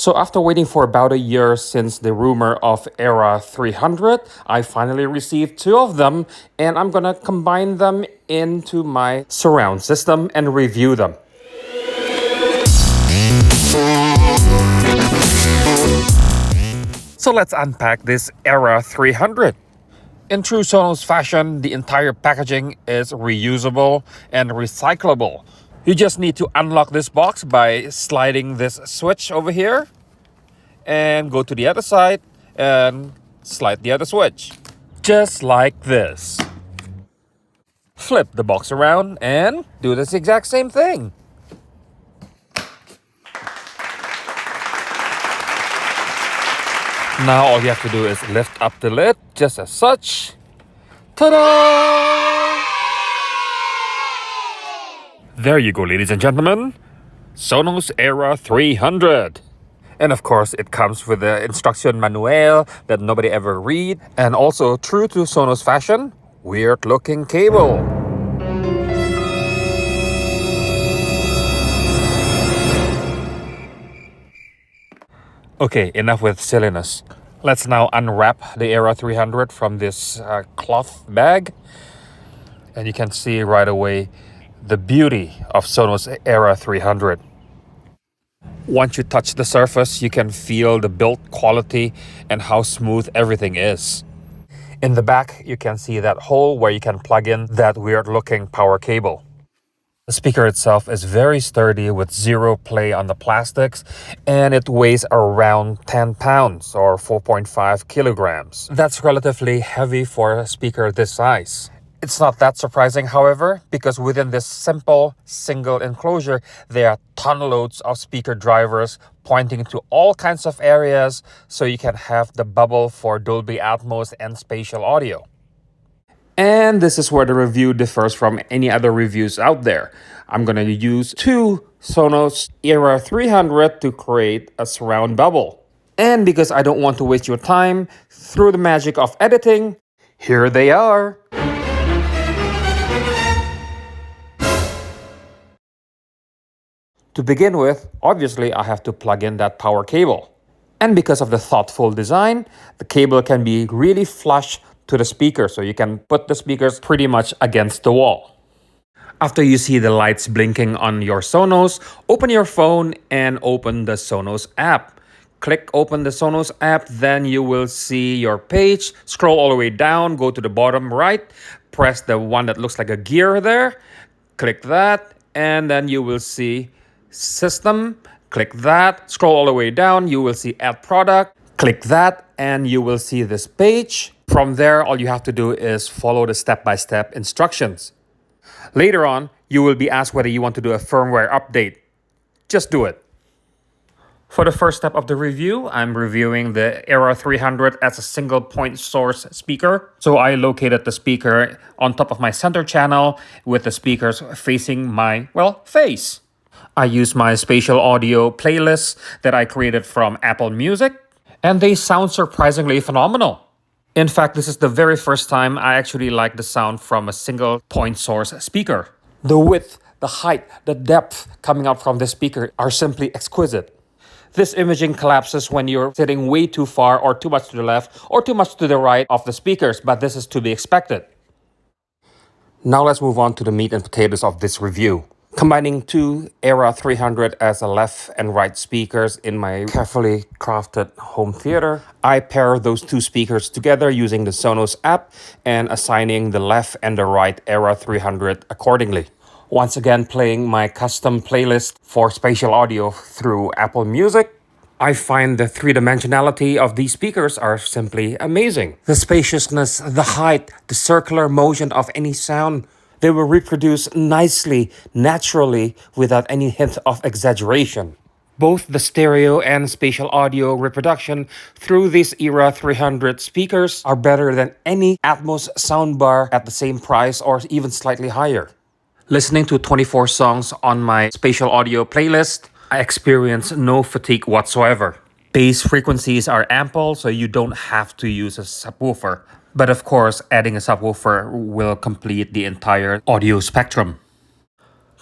So after waiting for about a year since the rumor of ERA300, I finally received two of them, and I'm gonna combine them into my surround system and review them. So let's unpack this ERA300. In true Sonos fashion, the entire packaging is reusable and recyclable. You just need to unlock this box by sliding this switch over here and go to the other side and slide the other switch. Just like this. Flip the box around and do this exact same thing. Now all you have to do is lift up the lid just as such. Ta-da! There you go, ladies and gentlemen. Sonos ERA300. And of course, it comes with the instruction manual that nobody ever read. And also, true to Sonos fashion, weird looking cable. Okay, enough with silliness. Let's now unwrap the ERA300 from this cloth bag. And you can see right away the beauty of Sonos ERA300. Once you touch the surface, you can feel the build quality and how smooth everything is. In the back, you can see that hole where you can plug in that weird-looking power cable. The speaker itself is very sturdy with zero play on the plastics, and it weighs around 10 pounds or 4.5 kilograms. That's relatively heavy for a speaker this size. It's not that surprising, however, because within this simple single enclosure, there are tonloads of speaker drivers pointing to all kinds of areas so you can have the bubble for Dolby Atmos and spatial audio. And this is where the review differs from any other reviews out there. I'm going to use two Sonos ERA300 to create a surround bubble. And because I don't want to waste your time, through the magic of editing, here they are. To begin with, obviously I have to plug in that power cable. And because of the thoughtful design, the cable can be really flush to the speaker, so you can put the speakers pretty much against the wall. After you see the lights blinking on your Sonos, open your phone and open the Sonos app. Click open the Sonos app, then you will see your page. Scroll all the way down, go to the bottom right, press the one that looks like a gear there. Click that, and then you will see System. Click that, scroll all the way down, you will see Add Product. Click that, and you will see this page. From there, all you have to do is follow the step-by-step instructions. Later on, you will be asked whether you want to do a firmware update. Just do it. For the first step of the review, I'm reviewing the ERA300 as a single point source speaker. So I located the speaker on top of my center channel with the speakers facing my, face. I use my spatial audio playlists that I created from Apple Music, and they sound surprisingly phenomenal. In fact, this is the very first time I actually like the sound from a single point source speaker. The width, the height, the depth coming out from this speaker are simply exquisite. This imaging collapses when you're sitting way too far or too much to the left or too much to the right of the speakers, but this is to be expected. Now let's move on to the meat and potatoes of this review. Combining two ERA300 as a left and right speakers in my carefully crafted home theater, I pair those two speakers together using the Sonos app and assigning the left and the right ERA300 accordingly. Once again, playing my custom playlist for spatial audio through Apple Music, I find the three-dimensionality of these speakers are simply amazing. The spaciousness, the height, the circular motion of any sound, they will reproduce nicely, naturally, without any hint of exaggeration. Both the stereo and spatial audio reproduction through these ERA300 speakers are better than any Atmos soundbar at the same price or even slightly higher. Listening to 24 songs on my spatial audio playlist, I experience no fatigue whatsoever. Bass frequencies are ample, so you don't have to use a subwoofer. But of course, adding a subwoofer will complete the entire audio spectrum.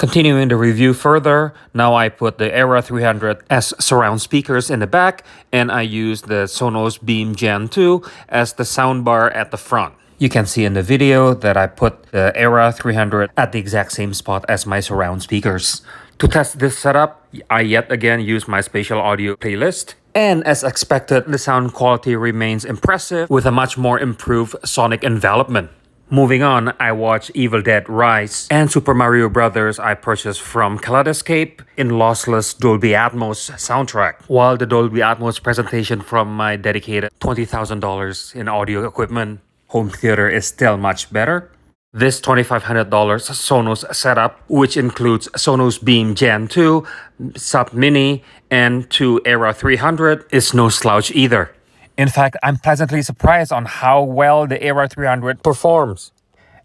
Continuing the review further, now I put the ERA300 as surround speakers in the back, and I use the Sonos Beam Gen 2 as the soundbar at the front. You can see in the video that I put the ERA300 at the exact same spot as my surround speakers. To test this setup, I yet again use my spatial audio playlist. And as expected, the sound quality remains impressive with a much more improved sonic envelopment. Moving on, I watched Evil Dead Rise and Super Mario Bros. I purchased from Kaleidoscape in lossless Dolby Atmos soundtrack. While the Dolby Atmos presentation from my dedicated $20,000 in audio equipment home theater is still much better, this $2,500 Sonos setup, which includes Sonos Beam Gen 2, Sub Mini, and 2 ERA300, is no slouch either. In fact, I'm pleasantly surprised on how well the ERA300 performs.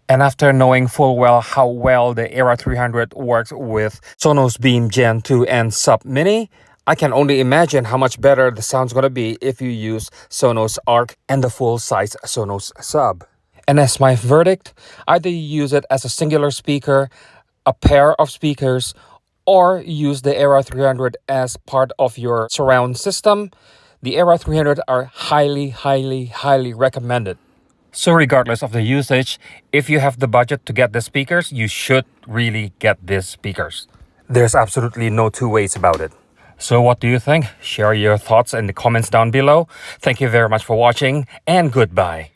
And after knowing full well how well the ERA300 works with Sonos Beam Gen 2 and Sub Mini, I can only imagine how much better the sound's gonna be if you use Sonos ARC and the full-size Sonos Sub. And as my verdict, either you use it as a singular speaker, a pair of speakers, or use the ERA300 as part of your surround system. The ERA300 are highly recommended. So regardless of the usage, if you have the budget to get the speakers, you should really get these speakers. There's absolutely no two ways about it. So what do you think? Share your thoughts in the comments down below. Thank you very much for watching, and goodbye.